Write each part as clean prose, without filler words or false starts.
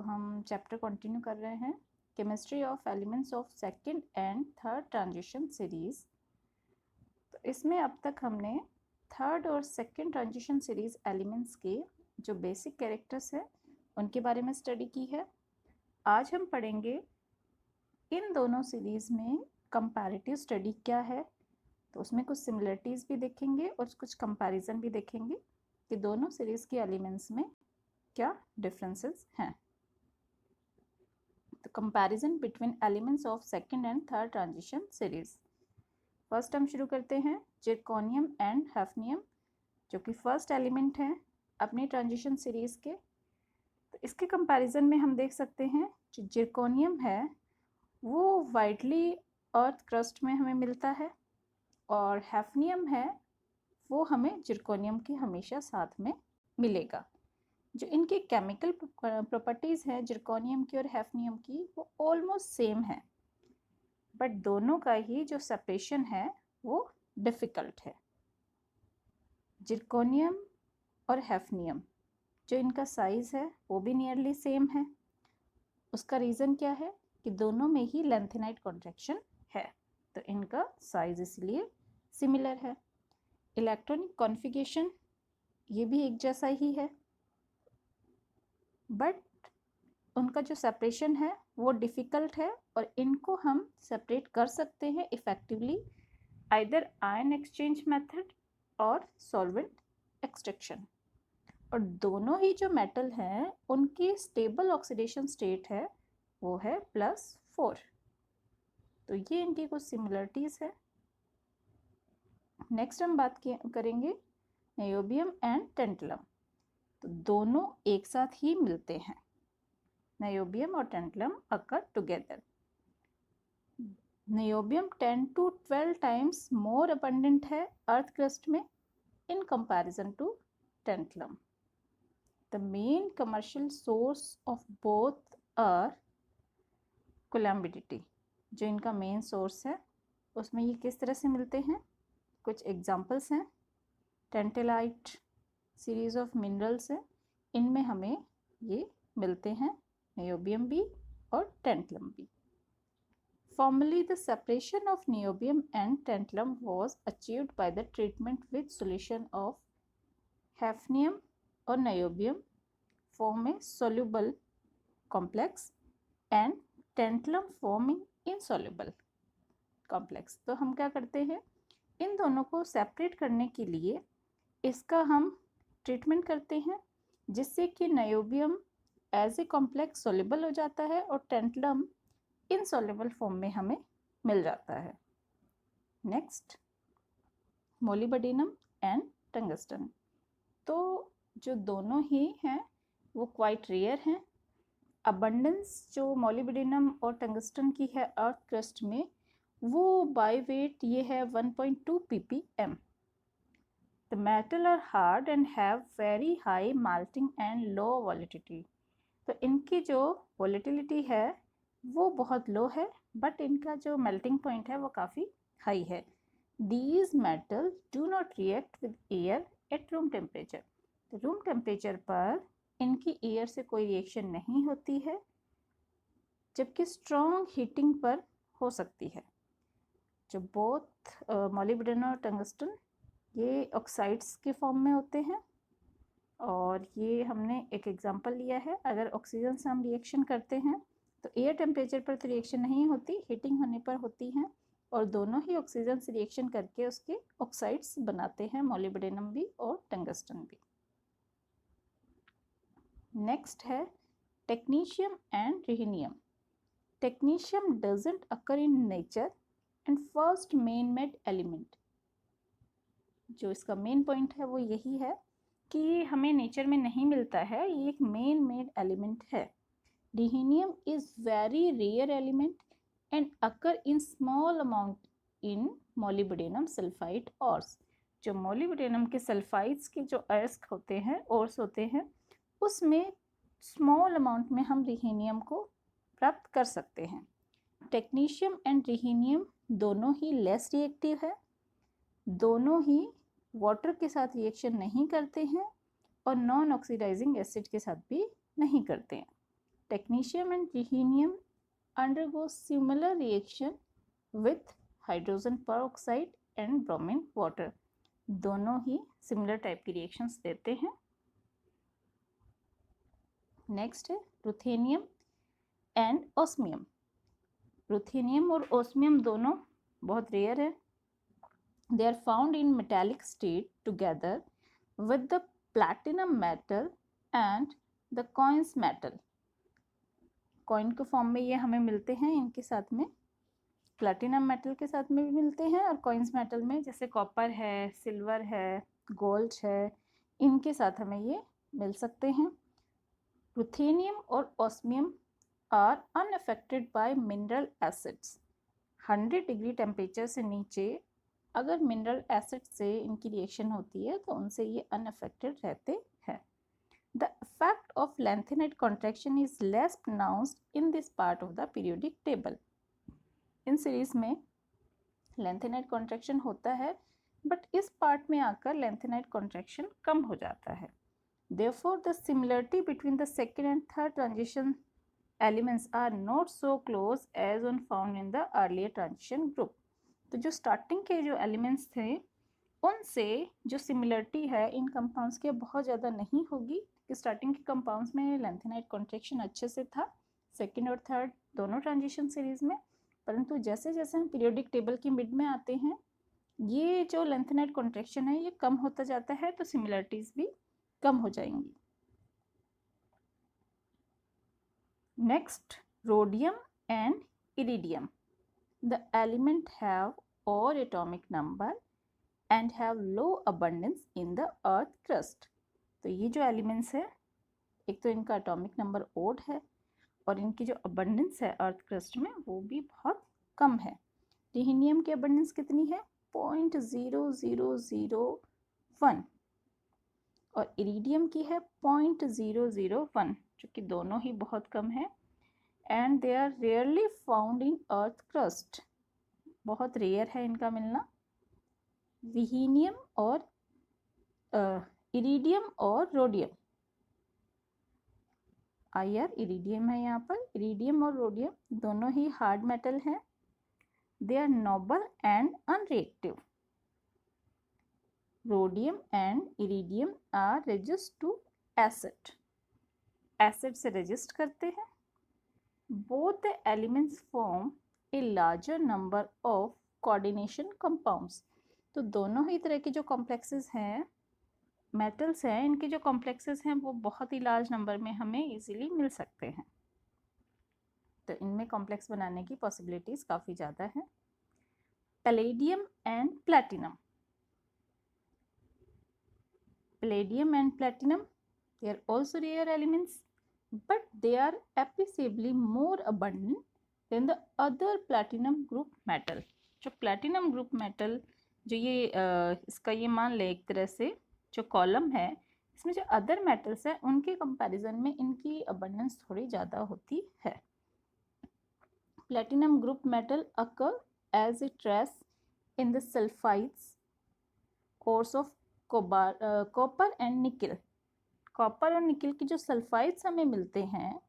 हम chapter continue कर रहे हैं, chemistry of elements of second and third transition series. तो इसमें अब तक हमने थर्ड और सेकंड ट्रांजिशन सीरीज एलिमेंट्स के जो बेसिक कैरेक्टर्स हैं उनके बारे में स्टडी की है। आज हम पढ़ेंगे इन दोनों सीरीज में कंपैरेटिव स्टडी क्या है, तो उसमें कुछ सिमिलरिटीज़ भी देखेंगे और कुछ कंपैरिजन भी देखेंगे कि दोनों सीरीज के एलिमेंट्स में क्या डिफरेंसेस हैं। तो comparison between elements of second and third transition series. First हम शुरू करते हैं जिरकोनियम एंड हैफनियम, जो कि फर्स्ट एलिमेंट हैं अपनी ट्रांजिशन सीरीज के। तो इसके कंपैरिजन में हम देख सकते हैं जो जिरकोनियम है वो वाइडली अर्थ क्रस्ट में हमें मिलता है, और हैफनियम है वो हमें जिरकोनियम के हमेशा साथ में मिलेगा। जो इनकी केमिकल प्रॉपर्टीज़ हैं जिरकोनियम की और हैफनियम की वो ऑलमोस्ट सेम है, बट दोनों का ही जो सेपरेशन है वो डिफ़िकल्ट है। जिरकोनियम और हैफनियम जो इनका साइज़ है वो भी नियरली सेम है। उसका रीज़न क्या है कि दोनों में ही लेंथेनाइट कॉन्ट्रैक्शन है, तो इनका साइज़ इसलिए सिमिलर है। इलेक्ट्रॉनिक कॉन्फ़िगरेशन ये भी एक जैसा ही है, बट उनका जो सेपरेशन है वो डिफ़िकल्ट है, और इनको हम सेपरेट कर सकते हैं effectively either ion exchange method और सॉल्वेंट एक्सट्रैक्शन। और दोनों ही जो मेटल हैं उनकी स्टेबल ऑक्सीडेशन स्टेट है वो है +4। तो ये इनकी कुछ सिमिलरिटीज़ है। नेक्स्ट हम बात करेंगे नायोबियम एंड टेंटलम। तो दोनों एक साथ ही मिलते हैं, नायोबियम और tantalum occur together. Niobium 10 to 12 times more abundant है अर्थ क्रस्ट में in comparison to tantalum. The main commercial source of both are columbite. जो इनका मेन सोर्स है उसमें ये किस तरह से मिलते हैं, कुछ एग्जांपल्स हैं। टेंटेलाइट सीरीज ऑफ मिनरल्स है, इनमें हमें ये मिलते हैं, नायोबियम भी और टेंटलम भी। Formerly, the separation of niobium and tantalum was achieved by the treatment with solution of hafnium or niobium form a soluble complex and tantalum forming insoluble complex। तो हम क्या करते हैं, इन दोनों को सेपरेट करने के लिए इसका हम ट्रीटमेंट करते हैं, जिससे कि niobium as a complex soluble हो जाता है और टेंटलम इनसॉल्युबल फॉर्म में हमें मिल जाता है। Next molybdenum and tungsten. तो जो दोनों ही हैं वो क्वाइट रेयर हैं। अबंडेंस जो मोलिब्डेनम और टंगस्टन की है अर्थ क्रस्ट में वो बाय वेट ये है 1.2 ppm। The metal are hard and have very high melting and low volatility. तो इनकी जो वॉलेटिलिटी है वो बहुत लो है, बट इनका जो मेल्टिंग पॉइंट है वो काफ़ी हाई है। These metal do not react with air at room temperature. तो रूम टेम्परेचर पर इनकी एयर से कोई रिएक्शन नहीं होती है, जबकि स्ट्रॉन्ग हीटिंग पर हो सकती है। जो बोथ मोलिब्डेनम और टंगस्टन ये ऑक्साइड्स के फॉर्म में होते हैं, और ये हमने एक एग्जांपल लिया है। अगर ऑक्सीजन से हम रिएक्शन करते हैं तो एयर टेम्परेचर पर तो रिएक्शन नहीं होती, हीटिंग होने पर होती हैं, और दोनों ही ऑक्सीजन से रिएक्शन करके उसके ऑक्साइड्स बनाते हैं, मोलिब्डेनम भी और टंगस्टन भी। नेक्स्ट है technetium and rhenium. Technetium doesn't occur in nature and first man made element. जो इसका मेन पॉइंट है वो यही है कि हमें नेचर में नहीं मिलता है, ये एक मेन मेड एलिमेंट है। Rhenium is very rare element and occur in small amount in molybdenum sulfide ores। जो molybdenum के सल्फाइड्स के जो अयस्क होते हैं, ओर्स होते हैं, उसमें स्मॉल अमाउंट में हम रिहीनियम को प्राप्त कर सकते हैं। टेक्नीशियम एंड रिहीनियम दोनों ही लेस रिएक्टिव है, दोनों ही वाटर के साथ रिएक्शन नहीं करते हैं और नॉन ऑक्सीडाइजिंग एसिड के साथ भी नहीं करते हैं। Technetium and rhenium undergo similar reaction with hydrogen peroxide and bromine water. दोनों ही सिमिलर टाइप की रिएक्शंस देते हैं. नेक्स्ट है रुथेनियम एंड ऑस्मियम. रुथेनियम और ऑस्मियम दोनों बहुत रेयर है. They are found in metallic state together with the platinum metal and the coins metal. Coin के फॉर्म में ये हमें मिलते हैं. इनके साथ में प्लैटिनम मेटल के साथ में भी मिलते हैं और कॉइन्स मेटल में जैसे कॉपर है, सिल्वर है, गोल्ड है, इनके साथ हमें ये मिल सकते हैं. रुथेनियम और osmium are unaffected by mineral acids. 100 degree temperature से नीचे अगर मिनरल एसिड से इनकी रिएक्शन होती है तो उनसे ये अनअफेक्टेड रहते हैं. The effect of lanthanide contraction is less pronounced in this part of the periodic table. In series में lanthanide contraction होता है बट इस पार्ट में आकर lanthanide contraction कम हो जाता है. Therefore, the similarity between the second and third transition elements are not so close as one found in the earlier transition group. तो जो स्टार्टिंग के जो एलिमेंट्स थे उनसे जो सिमिलरिटी है इन कंपाउंड्स के बहुत ज़्यादा नहीं होगी. कि स्टार्टिंग के कंपाउंड्स में लैंथेनाइड कॉन्ट्रैक्शन अच्छे से था सेकंड और थर्ड दोनों ट्रांजिशन सीरीज में, परंतु जैसे जैसे हम पीरियोडिक टेबल की मिड में आते हैं ये जो लैंथेनाइड कॉन्ट्रैक्शन है ये कम होता जाता है तो सिमिलरिटीज भी कम हो जाएंगी. Next rhodium and iridium. The element have और atomic number and have low abundance in the earth crust. तो ये जो एलिमेंट्स है एक तो इनका एटॉमिक नंबर ओड है और इनकी जो अबंडेंस है अर्थ क्रस्ट में वो भी बहुत कम है. रीहीनियम की अबंडेंस कितनी है 0.0001 और इरिडियम की है 0.001 जो कि दोनों ही बहुत कम है. And they are rarely found in earth crust. बहुत रेयर है इनका मिलना. रीहीनियम और इरिडियम और रोडियम. आईआर इरिडियम है यहाँ पर. इरिडियम और रोडियम दोनों ही हार्ड मेटल हैं. They are noble and unreactive. Rhodium and iridium are resist to acid. Acid से रेजिस्ट करते हैं. Both the elements form a larger number of coordination compounds. तो दोनों ही तरह के जो कॉम्प्लेक्सेस हैं मेटल्स हैं इनके जो कॉम्प्लेक्सेस हैं वो बहुत ही लार्ज नंबर में हमें इजीली मिल सकते हैं. तो इनमें कॉम्प्लेक्स बनाने की पॉसिबिलिटीज़ काफ़ी ज़्यादा हैं. Palladium and platinum. Palladium and platinum they are also rare elements but they are appreciably more abundant than the other platinum group metal. जो प्लैटिनम ग्रुप मेटल जो ये इसका ये मान ले एक तरह से जो कॉलम है इसमें जो अदर मेटल्स हैं उनके कंपैरिजन में इनकी अबंडेंस थोड़ी ज़्यादा होती है. Platinum group metal occur as a trace in the sulphides course of copper and nickel. Copper और निकल की जो सल्फाइड्स हमें मिलते हैं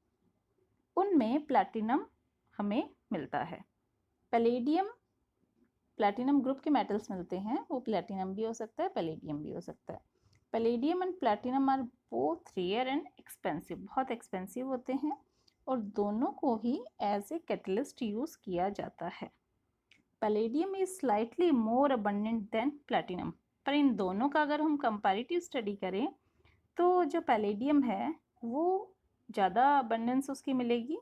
उनमें प्लैटिनम हमें मिलता है. पैलेडियम प्लैटिनम ग्रुप के मेटल्स मिलते हैं वो प्लैटिनम भी हो सकता है पैलेडियम भी हो सकता है. Palladium and platinum are both rare and expensive. बहुत एक्सपेंसिव होते हैं और दोनों को ही एज ए कैटलिस्ट यूज़ किया जाता है. Palladium is slightly more abundant than platinum. पर इन दोनों का अगर हम कंपैरेटिव स्टडी करें तो जो पैलेडियम है वो ज़्यादा अबंडेंस उसकी मिलेगी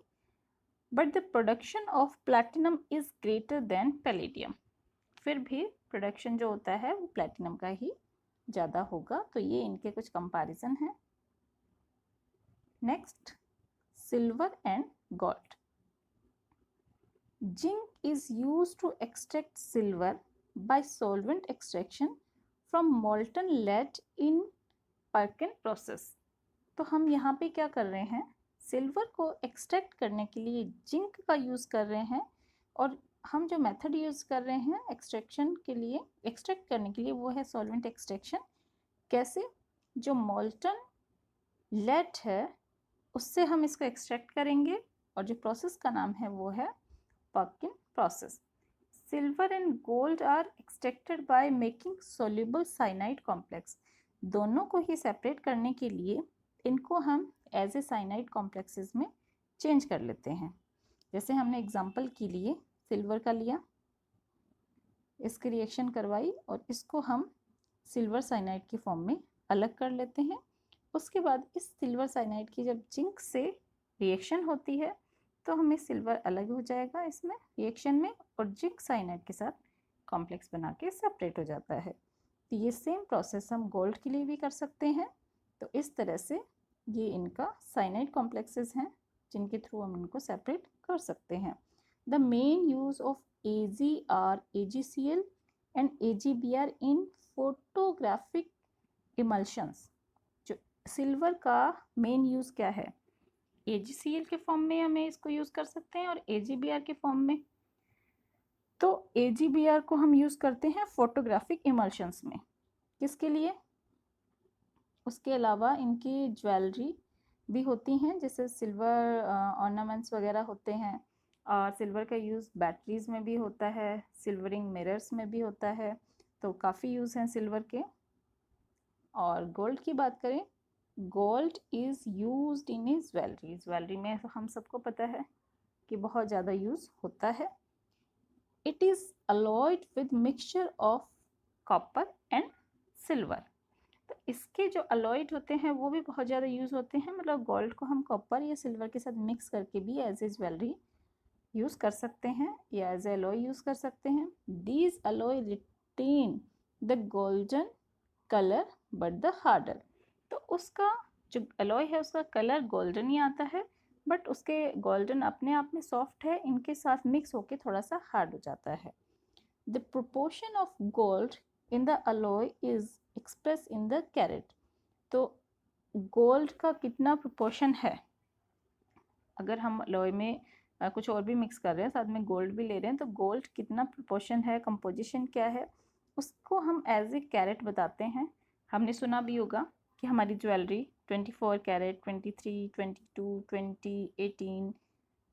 but the production of platinum is greater than palladium. फिर भी प्रोडक्शन जो होता है वो प्लैटिनम का ही ज़्यादा होगा. तो ये इनके कुछ कंपैरिजन हैं. Next silver and gold. Zinc is used to extract silver by solvent extraction from molten lead in Parkes process. तो हम यहाँ पे क्या कर रहे हैं सिल्वर को एक्सट्रैक्ट करने के लिए जिंक का यूज़ कर रहे हैं और हम जो मेथड यूज़ कर रहे हैं एक्सट्रैक्शन के लिए एक्सट्रैक्ट करने के लिए वो है सॉल्वेंट एक्सट्रैक्शन. कैसे जो मोल्टन लेड है उससे हम इसको एक्सट्रैक्ट करेंगे और जो प्रोसेस का नाम है वो है Parkes process. Silver and gold are extracted by making soluble cyanide complex. दोनों को ही सेपरेट करने के लिए इनको हम एज ए साइनाइड कॉम्प्लेक्सेस में चेंज कर लेते हैं। जैसे हमने एग्जांपल के लिए सिल्वर का लिया, इसकी रिएक्शन करवाई और इसको हम सिल्वर साइनाइड की फॉर्म में अलग कर लेते हैं। उसके बाद इस सिल्वर साइनाइड की जब जिंक से रिएक्शन होती है तो हमें सिल्वर अलग हो जाएगा इसमें रिएक्शन में और जिंक साइनाइड के साथ कॉम्प्लेक्स बना के सेपरेट हो जाता है। तो ये सेम प्रोसेस हम गोल्ड के लिए भी कर सकते हैं। तो इस तरह से ये इनका साइनाइड कॉम्प्लेक्सेस हैं जिनके थ्रू हम इनको सेपरेट कर सकते हैं। The main use of AgR, AgCl and AgBr in photographic emulsions. जो सिल्वर का मेन यूज़ क्या है, AgCl के फॉर्म में हमें इसको यूज़ कर सकते हैं और AgBr के फॉर्म में। तो AgBr को हम यूज़ करते हैं फोटोग्राफिक इमल्शंस में। किसके लिए? उसके अलावा इनकी ज्वेलरी भी होती हैं, जैसे सिल्वर ऑर्नामेंट्स वगैरह होते हैं और सिल्वर का यूज़ बैटरीज में भी होता है, सिल्वरिंग मिरर्स में भी होता है। तो काफ़ी यूज़ हैं सिल्वर के। और गोल्ड की बात करें, gold is used in A jewellery. Jewellery में हम सबको पता है कि बहुत ज़्यादा यूज़ होता है। It is alloyed with mixture of copper and silver. तो इसके जो अलॉयड होते हैं वो भी बहुत ज़्यादा यूज़ होते हैं। मतलब गोल्ड को हम कॉपर या सिल्वर के साथ मिक्स करके भी एज ए ज्वेलरी यूज़ कर सकते हैं या एज ए अलॉय यूज़ कर सकते हैं। These alloy retain the golden colour but the harder. तो उसका जो अलॉय है उसका कलर गोल्डन ही आता है, बट उसके गोल्डन अपने आप में सॉफ्ट है, इनके साथ मिक्स होके थोड़ा सा हार्ड हो जाता है। The proportion of gold in the alloy is express in the carat. तो गोल्ड का कितना प्रोपोर्शन है, अगर हम अलॉय में कुछ और भी मिक्स कर रहे हैं, साथ में गोल्ड भी ले रहे हैं, तो गोल्ड कितना प्रोपोर्शन है, कंपोजिशन क्या है, उसको हम एज ए कैरेट बताते हैं। हमने सुना भी होगा कि हमारी ज्वेलरी 24 कैरेट, 23, 22, 20, 18,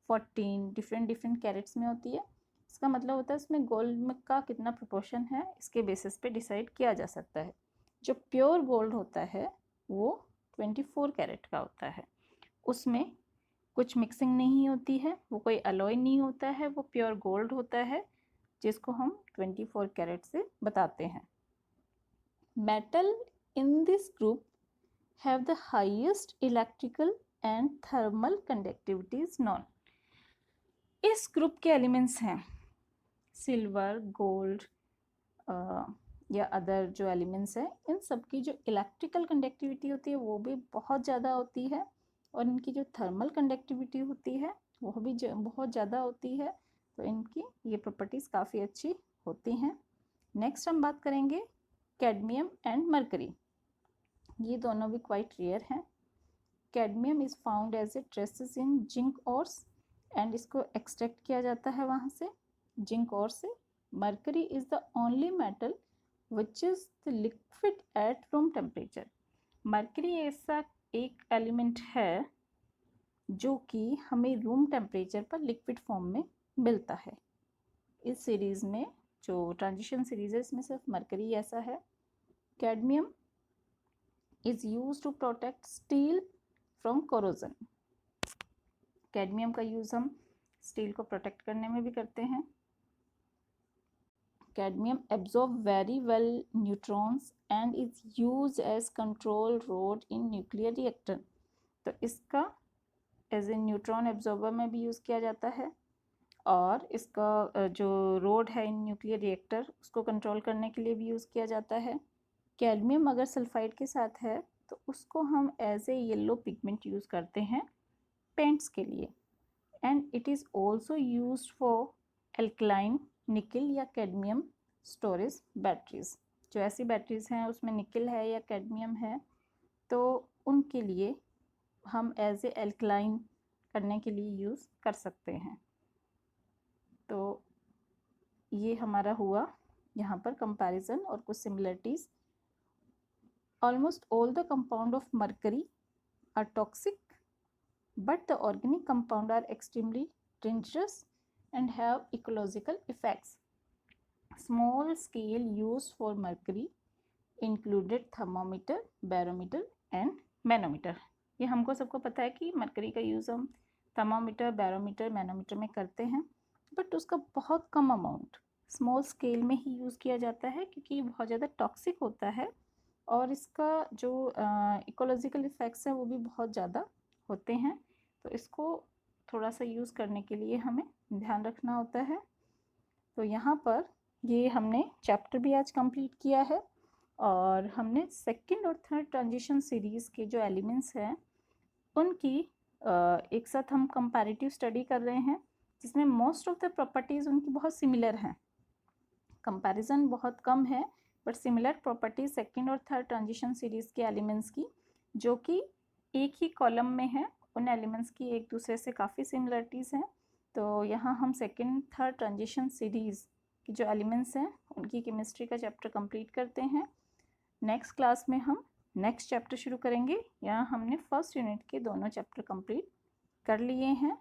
14 डिफरेंट कैरेट्स में होती है। इसका मतलब होता है इसमें गोल्ड का कितना प्रोपोर्शन है, इसके बेसिस पे डिसाइड किया जा सकता है। जो प्योर गोल्ड होता है वो 24 कैरेट का होता है, उसमें कुछ मिक्सिंग नहीं होती है, वो कोई अलॉय नहीं होता है, वो प्योर गोल्ड होता है जिसको हम 24 कैरेट से बताते हैं। Metal in this group have the highest electrical and thermal conductivities non. इस ग्रुप के एलिमेंट्स हैं सिल्वर, गोल्ड या अदर जो एलिमेंट्स हैं, इन सब की जो इलेक्ट्रिकल कंडक्टिविटी होती है वो भी बहुत ज़्यादा होती है और इनकी जो थर्मल कंडक्टिविटी होती है वो भी बहुत ज़्यादा होती है। तो इनकी ये प्रॉपर्टीज़ काफ़ी अच्छी होती हैं। नेक्स्ट हम बात करेंगे कैडमियम एंड मरकरी। ये दोनों भी क्वाइट रेयर हैं। Cadmium is found as a traces in zinc ores and इसको एक्सट्रैक्ट किया जाता है वहाँ से जिंक ओर से। Mercury is the only metal which is the liquid at room temperature. Mercury ऐसा एक एलिमेंट है जो कि हमें रूम टेम्परेचर पर लिक्विड फॉर्म में मिलता है। इस सीरीज़ में जो ट्रांजिशन सीरीज है इसमें सिर्फ मरकरी ऐसा है। Cadmium is use to protect steel from corrosion. Cadmium का यूज़ हम स्टील को प्रोटेक्ट करने में भी करते हैं। Cadmium absorb very well neutrons and is use as control rod in nuclear reactor. तो इसका एज ए न्यूट्रॉन एब्जॉर्बर में भी यूज़ किया जाता है और इसका जो रोड है इन न्यूक्लियर रिएक्टर उसको कंट्रोल करने के लिए भी यूज़ किया जाता है। कैडमियम अगर सल्फाइड के साथ है तो उसको हम as a yellow pigment use करते हैं पेंट्स के लिए। And it is also use for alkaline nickel या कैडमियम स्टोरेज बैटरीज। जो ऐसी बैटरीज हैं उसमें निकल है या कैडमियम है तो उनके लिए हम एज ए एल्कलाइन करने के लिए यूज़ कर सकते हैं। तो ये हमारा हुआ यहाँ पर कंपैरिजन और कुछ similarities. Almost all the compound of mercury are toxic but the organic compound are extremely dangerous and have ecological effects. Small scale use for mercury included thermometer, barometer and manometer. ये हमको सबको पता है कि mercury का use हम thermometer, barometer, manometer में करते हैं, बट उसका बहुत कम अमाउंट स्मॉल स्केल में ही यूज़ किया जाता है क्योंकि ये बहुत ज़्यादा टॉक्सिक होता है और इसका जो इकोलॉजिकल इफ़ेक्ट्स हैं वो भी बहुत ज़्यादा होते हैं. तो इसको थोड़ा सा यूज़ करने के लिए हमें ध्यान रखना होता है. तो यहाँ पर ये हमने चैप्टर भी आज कंप्लीट किया है और हमने सेकंड और थर्ड ट्रांजिशन सीरीज़ के जो एलिमेंट्स हैं उनकी एक साथ हम कंपैरेटिव स्टडी कर रहे हैं जिसमें मोस्ट ऑफ द प्रॉपर्टीज़ उनकी बहुत सिमिलर हैं. कंपैरिजन बहुत कम है बट सिमिलर प्रॉपर्टीज सेकंड और थर्ड ट्रांजिशन सीरीज़ के एलिमेंट्स की जो कि एक ही कॉलम में है, उन एलिमेंट्स की एक दूसरे से काफ़ी सिमिलरिटीज़ हैं. तो यहाँ हम सेकंड थर्ड ट्रांजिशन सीरीज़ की जो एलिमेंट्स हैं उनकी केमिस्ट्री का चैप्टर कंप्लीट करते हैं. नेक्स्ट क्लास में हम नेक्स्ट चैप्टर शुरू करेंगे. यहाँ हमने फर्स्ट यूनिट के दोनों चैप्टर कंप्लीट कर लिए हैं.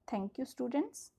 Thank you students.